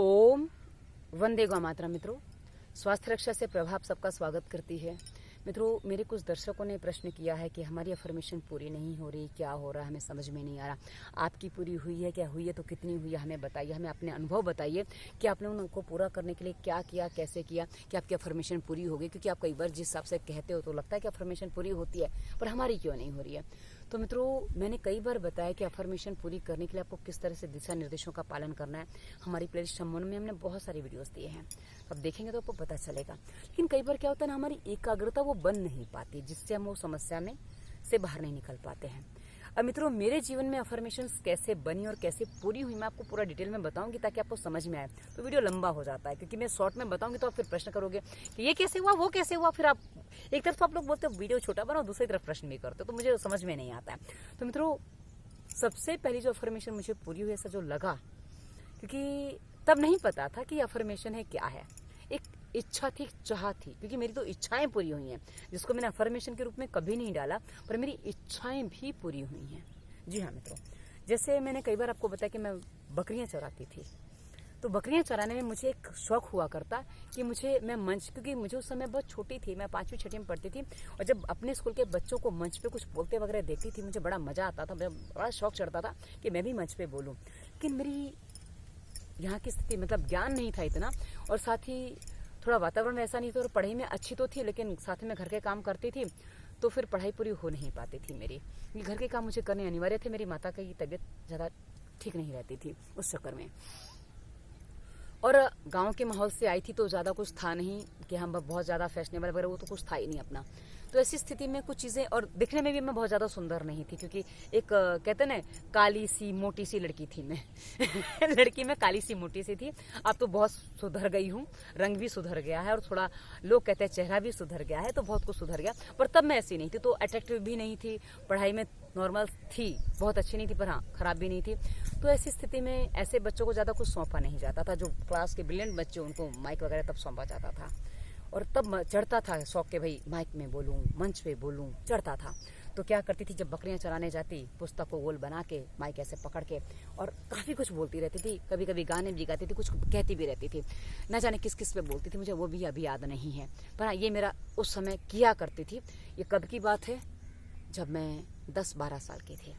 ओम वंदे गौ मातरा। मित्रों, स्वास्थ्य रक्षा से प्रभाव सबका स्वागत करती है। मित्रों, मेरे कुछ दर्शकों ने प्रश्न किया है कि हमारी अफर्मेशन पूरी नहीं हो रही, क्या हो रहा है, हमें समझ में नहीं आ रहा। आपकी पूरी हुई है, क्या हुई है तो कितनी हुई है, हमें बताइए, हमें अपने अनुभव बताइए कि आपने उनको पूरा करने के लिए क्या किया, कैसे किया कि आपकी अफर्मेशन पूरी हो गई। क्योंकि आप कई बार जिस हिसाब से कहते हो तो लगता है कि अफर्मेशन पूरी होती है, पर हमारी क्यों नहीं हो रही है। तो मित्रों, मैंने कई बार बताया कि अफर्मेशन पूरी करने के लिए आपको किस तरह से दिशा निर्देशों का पालन करना है। हमारी प्लेलिस्ट संबंध में हमने बहुत सारी वीडियोस दिए हैं, अब देखेंगे तो आपको पता चलेगा। लेकिन कई बार क्या होता है ना, हमारी एकाग्रता वो बन नहीं पाती, जिससे हम वो समस्या में से बाहर नहीं निकल पाते हैं। अब मित्रों, मेरे जीवन में अफर्मेशंस कैसे बनी और कैसे पूरी हुई मैं आपको पूरा डिटेल में बताऊंगी, ताकि आपको समझ में आए। तो वीडियो लंबा हो जाता है, क्योंकि मैं शॉर्ट में बताऊंगी तो आप फिर प्रश्न करोगे कि ये कैसे हुआ, वो कैसे हुआ। फिर आप एक तरफ तो आप लोग बोलते हो वीडियो छोटा बनाओ, दूसरी तरफ प्रश्न भी करते हो, तो मुझे समझ में नहीं आता है। तो मित्रों, सबसे पहली जो अफर्मेशन मुझे पूरी हुई ऐसा जो लगा, क्योंकि तब नहीं पता था कि अफर्मेशन है क्या है। एक इच्छा थी, चाह थी, क्योंकि मेरी तो इच्छाएं पूरी हुई हैं, जिसको मैंने अफर्मेशन के रूप में कभी नहीं डाला, पर मेरी इच्छाएं भी पूरी हुई हैं। जी हाँ मित्रों, जैसे मैंने कई बार आपको बताया कि मैं बकरियां चराती थी, तो बकरियां चराने में मुझे एक शौक हुआ करता कि मैं मंच, क्योंकि मुझे उस समय बहुत छोटी थी, मैं 5वीं 6वीं में पढ़ती थी, और जब अपने स्कूल के बच्चों को मंच पे कुछ बोलते वगैरह देखती थी, मुझे बड़ा मजा आता था, मुझे बड़ा शौक चढ़ता था कि मैं भी मंच पे बोलूं। लेकिन मेरी यहाँ की स्थिति, मतलब ज्ञान नहीं था इतना, और साथ ही थोड़ा वातावरण ऐसा नहीं था, और पढ़ाई में अच्छी तो थी, लेकिन साथ में घर के काम करती थी, तो फिर पढ़ाई पूरी हो नहीं पाती थी मेरी। घर के काम मुझे करने अनिवार्य थे, मेरी माता की तबीयत ज़्यादा ठीक नहीं रहती थी उस चक्कर में, और गांव के माहौल से आई थी, तो ज़्यादा कुछ था नहीं कि हम बहुत ज़्यादा फैशनेबल वगैरह, वो तो कुछ था ही नहीं अपना। तो ऐसी स्थिति में कुछ चीज़ें, और दिखने में भी मैं बहुत ज़्यादा सुंदर नहीं थी, क्योंकि एक कहते ना, काली सी मोटी सी लड़की थी मैं लड़की में काली सी मोटी सी थी। अब तो बहुत सुधर गई हूँ, रंग भी सुधर गया है, और थोड़ा लोग कहते हैं चेहरा भी सुधर गया है, तो बहुत कुछ सुधर गया। पर तब मैं ऐसी नहीं थी, तो अट्रैक्टिव भी नहीं थी, पढ़ाई में नॉर्मल थी, बहुत अच्छी नहीं थी, पर हाँ खराब भी नहीं थी। तो ऐसी स्थिति में ऐसे बच्चों को ज़्यादा कुछ सौंपा नहीं जाता था, जो क्लास के ब्रिलियंट बच्चे, उनको माइक वगैरह तब सौंपा जाता था, और तब चढ़ता था शौक के, भाई माइक में बोलूं, मंच पे बोलूं, चढ़ता था। तो क्या करती थी, जब बकरियां चराने जाती, पुस्तक को गोल बना के, माइक ऐसे पकड़ के, और काफ़ी कुछ बोलती रहती थी, कभी कभी गाने भी गाती थी, कुछ कहती भी रहती थी, न जाने किस किस पे बोलती थी, मुझे वो भी अभी याद नहीं है, पर हाँ ये मेरा उस समय किया करती थी। ये कब की बात है, जब मैं 10-12 साल की थी,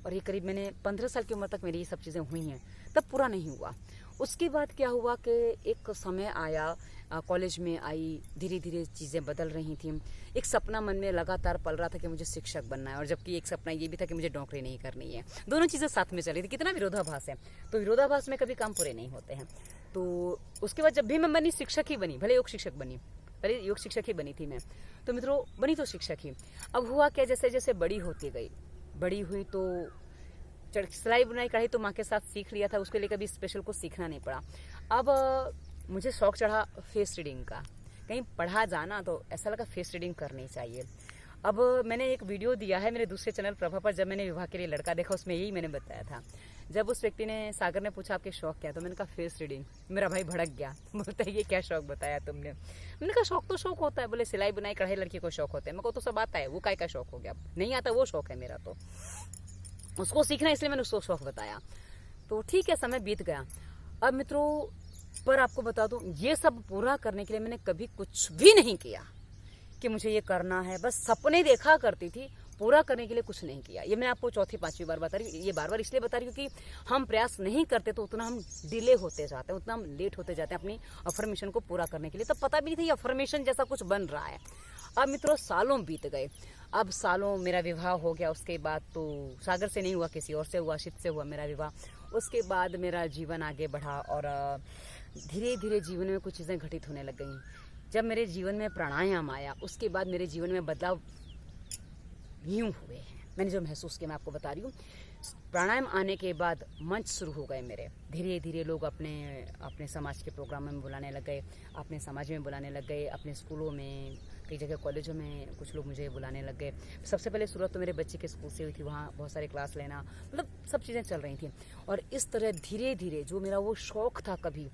और ये करीब मैंने 15 साल की उम्र तक मेरी ये सब चीज़ें हुई हैं, तब पूरा नहीं हुआ। उसके बाद क्या हुआ कि एक समय आया, कॉलेज में आई, धीरे धीरे चीज़ें बदल रही थी। एक सपना मन में लगातार पल रहा था कि मुझे शिक्षक बनना है, और जबकि एक सपना ये भी था कि मुझे नौकरी नहीं करनी है। दोनों चीज़ें साथ में चल रही थी, कितना विरोधाभास है। तो विरोधाभास में कभी काम पूरे नहीं होते हैं। तो उसके बाद जब भी मैं बनी, शिक्षक ही बनी, भले योग शिक्षक बनी, पहले योग शिक्षक ही बनी थी मैं, तो मित्रों बनी तो शिक्षक ही। अब हुआ क्या, जैसे जैसे बड़ी होती गई, बड़ी हुई तो सिलाई बुनाई कढ़ाई तो माँ के साथ सीख लिया था, उसके लिए कभी स्पेशल कुछ सीखना नहीं पड़ा। अब मुझे शौक चढ़ा फेस रीडिंग का, कहीं पढ़ा जाना तो ऐसा लगा फेस रीडिंग करनी चाहिए। अब मैंने एक वीडियो दिया है मेरे दूसरे चैनल प्रभा पर, जब मैंने विवाह के लिए लड़का देखा, उसमें यही मैंने बताया था। जब उस व्यक्ति ने, सागर ने पूछा आपके शौक क्या है, तो मैंने कहा फेस रीडिंग। मेरा भाई भड़क गया, बोलता है ये क्या शौक बताया तुमने। मैंने कहा शौक तो शौक होता है, बोले सिलाई बुनाई कढ़ाई लड़की को शौक होता है। मेरे को तो सब आता है, वो काय का शौक हो गया, नहीं आता वो शौक है मेरा, तो उसको सीखना, इसलिए मैंने उसको शौक बताया। तो ठीक है, समय बीत गया। अब मित्रों, पर आपको बता दूं, ये सब पूरा करने के लिए मैंने कभी कुछ भी नहीं किया कि मुझे ये करना है, बस सपने देखा करती थी, पूरा करने के लिए कुछ नहीं किया। ये मैं आपको 4-5वीं बार बता रही हूँ। ये बार बार इसलिए बता रही हूँ क्योंकि हम प्रयास नहीं करते तो उतना हम डिले होते जाते हैं, उतना हम लेट होते जाते हैं अपनी अफर्मेशन को पूरा करने के लिए। तब पता भी नहीं था ये अफर्मेशन जैसा कुछ बन रहा है। अब मित्रों, सालों बीत गए। अब सालों मेरा विवाह हो गया, उसके बाद तो सागर से नहीं हुआ, किसी और से हुआ, शिव से हुआ मेरा विवाह। उसके बाद मेरा जीवन आगे बढ़ा, और धीरे धीरे जीवन में कुछ चीज़ें घटित होने लग गई। जब मेरे जीवन में प्राणायाम आया, उसके बाद मेरे जीवन में बदलाव यूं हुए हैं, मैंने जो महसूस किया मैं आपको बता रही हूँ। प्राणायाम आने के बाद मंच शुरू हो गए मेरे, धीरे धीरे लोग अपने अपने समाज के प्रोग्राम में बुलाने लग गए, अपने समाज में बुलाने लग गए, अपने स्कूलों में, कई जगह कॉलेजों में कुछ लोग मुझे बुलाने लग गए। सबसे पहले शुरुआत तो मेरे बच्चे के स्कूल से हुई थी, वहाँ बहुत सारे क्लास लेना, मतलब सब चीज़ें चल रही थी। और इस तरह धीरे धीरे जो मेरा वो शौक था कभी,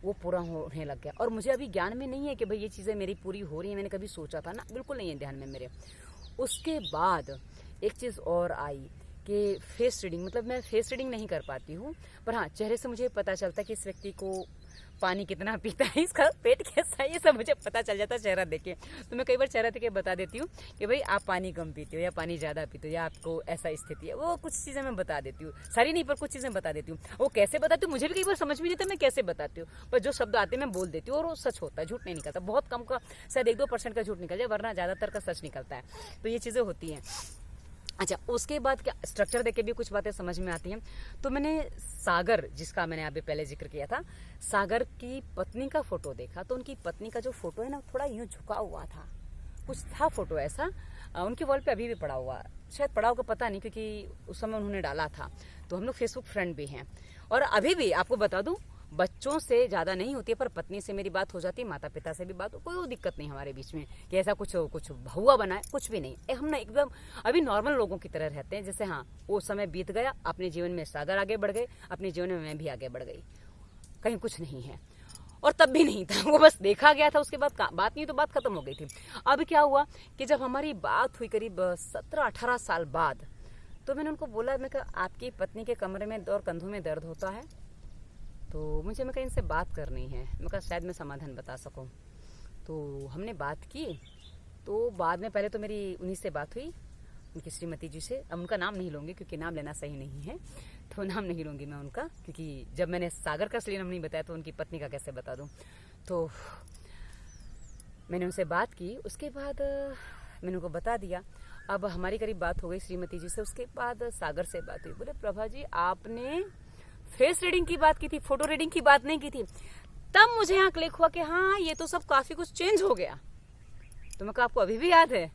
वो पूरा होने लग गया। और मुझे अभी ज्ञान में नहीं है कि भाई ये चीज़ें मेरी पूरी हो रही हैं, मैंने कभी सोचा था ना, बिल्कुल नहीं है ध्यान में मेरे। उसके बाद एक चीज़ और आई कि फेस रीडिंग, मतलब मैं फेस रीडिंग नहीं कर पाती हूँ, पर हाँ चेहरे से मुझे पता चलता है कि इस व्यक्ति को पानी कितना पीता है, इसका पेट कैसा है, ये सब मुझे पता चल जाता है चेहरा देख के। तो मैं कई बार चेहरा देख के बता देती हूँ कि भाई आप पानी कम पीते हो या पानी ज़्यादा पीते हो या आपको ऐसा स्थिति है। वो कुछ चीज़ें मैं बता देती हूँ, सारी नहीं पर कुछ चीज़ें बता देती हूँ। वो कैसे बताती हूँ मुझे भी कई बार समझ में नहीं आता मैं कैसे बताती हूँ, पर जो शब्द आते हैं मैं बोल देती हूँ और वो सच होता है, झूठ नहीं निकलता। बहुत कम का शायद 1-2% का झूठ निकल जाए, वरना ज़्यादातर का सच निकलता है। तो ये चीज़ें होती हैं। अच्छा, उसके बाद क्या स्ट्रक्चर देख के भी कुछ बातें समझ में आती हैं। तो मैंने सागर, जिसका मैंने अभी पहले जिक्र किया था, सागर की पत्नी का फोटो देखा। तो उनकी पत्नी का जो फोटो है ना, थोड़ा यूं झुका हुआ था, कुछ था फोटो ऐसा। उनके वॉल पे अभी भी पड़ा हुआ, शायद पड़ा होगा पता नहीं, क्योंकि उस समय उन्होंने डाला था। तो हम लोग फेसबुक फ्रेंड भी हैं और अभी भी आपको बता दूं, बच्चों से ज्यादा नहीं होती है, पर पत्नी से मेरी बात हो जाती है, माता पिता से भी बात, कोई दिक्कत नहीं हमारे बीच में कि ऐसा कुछ हुआ बना है, कुछ भी नहीं। हम ना एकदम अभी नॉर्मल लोगों की तरह रहते हैं। जैसे हाँ वो समय बीत गया, अपने जीवन में सागर आगे बढ़ गए, अपने जीवन में मैं भी आगे बढ़ गई, कहीं कुछ नहीं है। और तब भी नहीं था, वो बस देखा गया था, उसके बाद बात नहीं, तो बात खत्म हो गई थी। अब क्या हुआ कि जब हमारी बात हुई करीब 17-18 साल बाद, तो मैंने उनको बोला, मैं कहा आपकी पत्नी के कमरे में और कंधों में दर्द होता है, तो मुझे मैं कहा इनसे बात करनी है, मैं कहा शायद मैं समाधान बता सकूं। तो हमने बात की। तो बाद में पहले तो मेरी उन्हीं से बात हुई, उनकी श्रीमती जी से। अब उनका नाम नहीं लूंगी क्योंकि नाम लेना सही नहीं है, तो नाम नहीं लूंगी मैं उनका, क्योंकि जब मैंने सागर का असली नाम नहीं बताया तो उनकी पत्नी का कैसे बता दूं। तो मैंने उनसे बात की, उसके बाद मैंने उनको बता दिया। अब हमारी करीब बात हो गई श्रीमती जी से, उसके बाद सागर से बात हुई। बोले प्रभा जी आपने फेस रीडिंग की बात की थी, फोटो रीडिंग की बात नहीं की थी। तब मुझे यहाँ क्लिक हुआ कि हाँ ये तो सब काफी कुछ चेंज हो गया। तो मैं कहा आपको अभी भी याद है?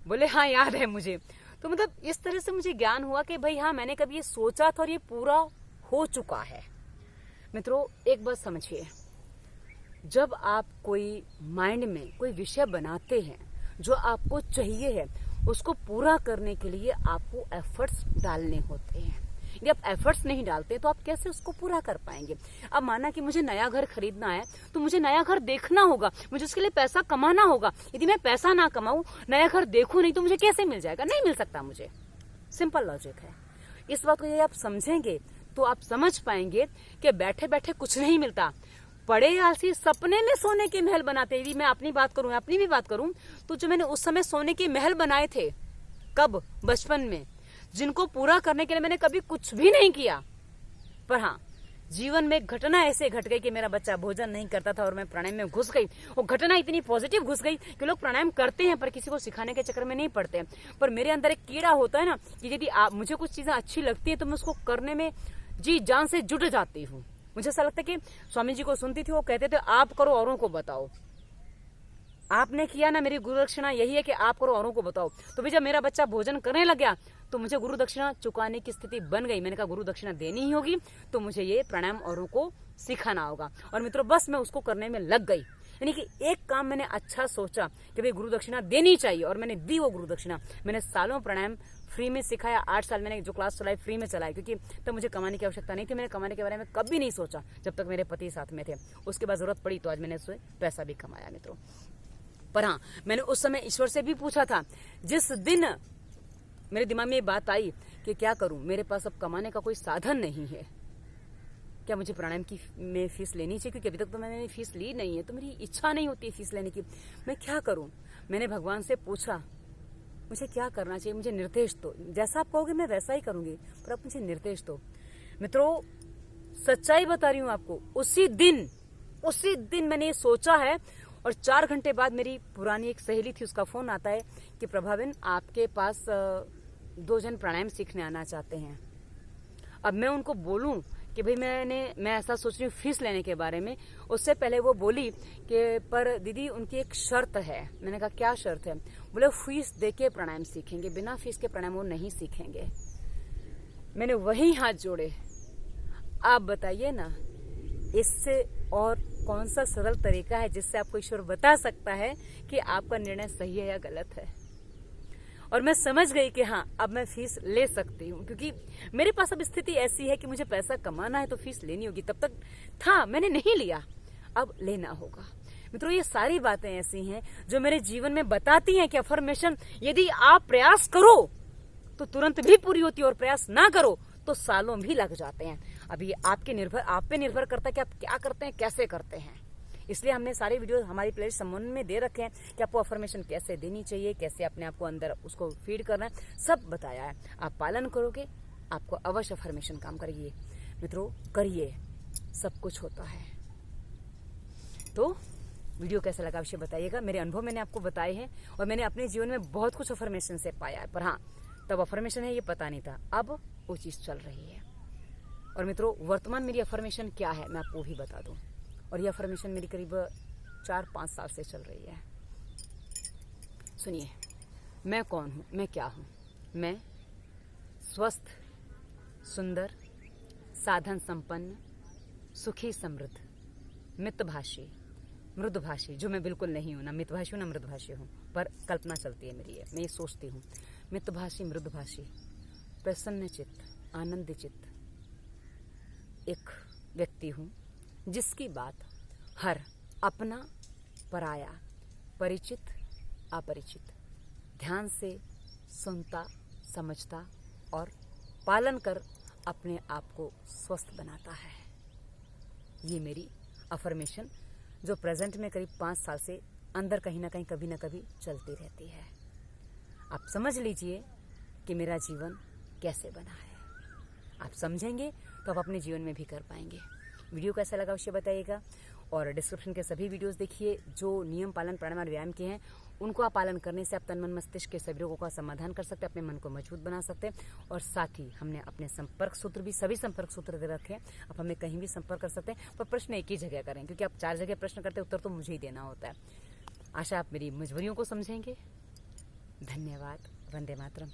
बोले हाँ याद है मुझे। तो मतलब इस तरह से मुझे ज्ञान हुआ कि भाई हाँ मैंने कभी ये सोचा था और ये पूरा हो चुका है। मित्रों एक बात समझिए, जब आप कोई माइंड में कोई विषय बनाते हैं जो आपको चाहिए है, उसको पूरा करने के लिए आपको एफर्ट्स डालने होते हैं। यदि आप एफर्ट्स नहीं डालते तो आप कैसे उसको पूरा कर पाएंगे? अब माना कि मुझे नया घर खरीदना है, तो मुझे नया घर देखना होगा, मुझे उसके लिए पैसा कमाना होगा। यदि मैं पैसा ना कमाऊं, नया घर देखूं नहीं, तो मुझे कैसे मिल जाएगा? नहीं मिल सकता मुझे। सिंपल लॉजिक है। इस बात को यदि आप समझेंगे तो आप समझ पाएंगे कि बैठे बैठे कुछ नहीं मिलता। पड़े आलसी सपने में सोने के महल बनाते। यदि मैं अपनी बात करूं, अपनी भी बात करूं, तो जो मैंने उस समय सोने के महल बनाए थे, कब? बचपन में, जिनको पूरा करने के लिए मैंने कभी कुछ भी नहीं किया। पर हाँ जीवन में एक घटना ऐसे घट गई कि मेरा बच्चा भोजन नहीं करता था और मैं प्राणायाम में घुस गई। वो घटना इतनी पॉजिटिव घुस गई कि लोग प्राणायाम करते हैं पर किसी को सिखाने के चक्कर में नहीं पड़ते। पर मेरे अंदर एक कीड़ा होता है ना कि यदि मुझे कुछ चीजें अच्छी लगती है तो मैं उसको करने में जी जान से जुट जाती हूँ। मुझे ऐसा लगता है कि स्वामी जी को सुनती थी, वो कहते थे आप करो औरों को बताओ। आपने किया ना, मेरी गुरु दक्षिणा यही है कि आप करो औरों को बताओ। तो भी जब मेरा बच्चा भोजन करने लग गया तो मुझे गुरु दक्षिणा चुकाने की स्थिति बन गई। मैंने कहा गुरु दक्षिणा देनी ही होगी, तो मुझे ये प्राणायाम औरों को सिखाना होगा। और मित्रों बस मैं उसको करने में लग गई। यानी कि एक काम मैंने अच्छा सोचा कि भाई गुरु दक्षिणा देनी चाहिए, और मैंने दी वो गुरु दक्षिणा। मैंने सालों प्राणायाम फ्री में सिखाया। 8 साल मैंने जो क्लास चलाई फ्री में चलाई, क्योंकि तब मुझे कमाने की आवश्यकता नहीं थी। मैंने कमाने के बारे में कभी नहीं सोचा जब तक मेरे पति साथ में थे। उसके बाद जरूरत पड़ी तो आज मैंने उससे पैसा भी कमाया मित्रों। पर हाँ मैंने उस समय ईश्वर से भी पूछा था। जिस दिन मेरे दिमाग में ये बात आई कि क्या करूं, मेरे पास अब कमाने का कोई साधन नहीं है, क्या मुझे प्राणायाम की में फीस लेनी चाहिए? क्योंकि अभी तक तो मैंने फीस ली नहीं है, तो मेरी इच्छा नहीं होती है फीस लेने की। मैं क्या करूं? मैंने भगवान से पूछा मुझे क्या करना चाहिए, मुझे निर्देश दो। जैसा आप कहोगे मैं वैसा ही करूंगी, पर आप मुझे निर्देश दो। मित्रों सच्चाई बता रही हूं आपको, उसी दिन मैंने ये सोचा है। और 4 घंटे बाद मेरी पुरानी एक सहेली थी, उसका फोन आता है कि प्रभाविन आपके पास 2 जन प्राणायाम सीखने आना चाहते हैं। अब मैं उनको बोलूं कि भाई मैं ऐसा सोच रही हूँ फीस लेने के बारे में, उससे पहले वो बोली कि पर दीदी उनकी एक शर्त है। मैंने कहा क्या शर्त है? बोले फीस देके प्राणायाम सीखेंगे, बिना फीस के प्राणायाम वो नहीं सीखेंगे। मैंने वही हाथ जोड़े। आप बताइए ना, इससे और कौन सा सरल तरीका है जिससे आपको ईश्वर बता सकता है कि आपका निर्णय सही है या गलत है? और मैं समझ गई कि हाँ अब मैं फीस ले सकती हूँ, क्योंकि मेरे पास अब स्थिति ऐसी है कि मुझे पैसा कमाना है तो फीस लेनी होगी। तब तक था मैंने नहीं लिया, अब लेना होगा। मित्रों ये सारी बातें ऐसी हैं जो मेरे जीवन में बताती हैं कि अफर्मेशन यदि आप प्रयास करो तो तुरंत भी पूरी होती है, और प्रयास ना करो तो सालों भी लग जाते हैं। अभी आप पे निर्भर करता है कि आप क्या करते हैं, कैसे करते हैं। इसलिए हमने सारे वीडियो हमारी प्लेलिस्ट समूह में दे रखे हैं कि आपको अफर्मेशन कैसे देनी चाहिए, कैसे अपने आप को अंदर उसको फीड करना है, सब बताया है। आप पालन करोगे, आपको अवश्य अफर्मेशन काम करेगी। मित्रों, करिए, सब कुछ होता है। तो वीडियो कैसा लगा अवश्य बताइएगा। मेरे अनुभव मैंने आपको बताए हैं, और मैंने अपने जीवन में बहुत कुछ अफर्मेशन से पाया है। पर हाँ, तब अफर्मेशन है ये पता नहीं था, अब वो चीज चल रही है। और मित्रों, वर्तमान मेरी अफर्मेशन क्या है मैं आपको भी बता दूं। और ये अफर्मेशन मेरी करीब 4-5 साल से चल रही है। सुनिए, मैं कौन हूं, मैं क्या हूं। मैं स्वस्थ, सुंदर, साधन संपन्न, सुखी, समृद्ध, मितभाषी, मृदुभाषी, जो मैं बिल्कुल नहीं हूं, ना मितभाषी हूं ना मृदुभाषी हूं, पर कल्पना चलती है मेरी, मैं ये सोचती हूं। मितभाषी, मृदुभाषी, प्रसन्न चित्त, आनंद चित्त एक व्यक्ति हूं, जिसकी बात हर अपना, पराया, परिचित, अपरिचित ध्यान से सुनता, समझता और पालन कर अपने आप को स्वस्थ बनाता है। ये मेरी अफर्मेशन जो प्रेजेंट में करीब 5 साल से अंदर कहीं ना कहीं, कभी ना कभी चलती रहती है। आप समझ लीजिए कि मेरा जीवन कैसे बना है। आप समझेंगे तो आप अपने जीवन में भी कर पाएंगे। वीडियो कैसा लगा अवश्य बताइएगा, और डिस्क्रिप्शन के सभी वीडियोस देखिए। जो नियम पालन, प्राणायाम और व्यायाम के हैं, उनको आप पालन करने से आप तन मन मस्तिष्क के सभी रोगों का समाधान कर सकते हैं, अपने मन को मजबूत बना सकते हैं। और साथ ही हमने अपने संपर्क सूत्र भी, सभी संपर्क सूत्र दे रखे हैं, आप हमें कहीं भी संपर्क कर सकते हैं। पर प्रश्न एक ही जगह करें, क्योंकि आप 4 जगह प्रश्न करते हैं, उत्तर तो मुझे ही देना होता है। आशा आप मेरी मजबूरियों को समझेंगे। धन्यवाद। वंदे मातरम।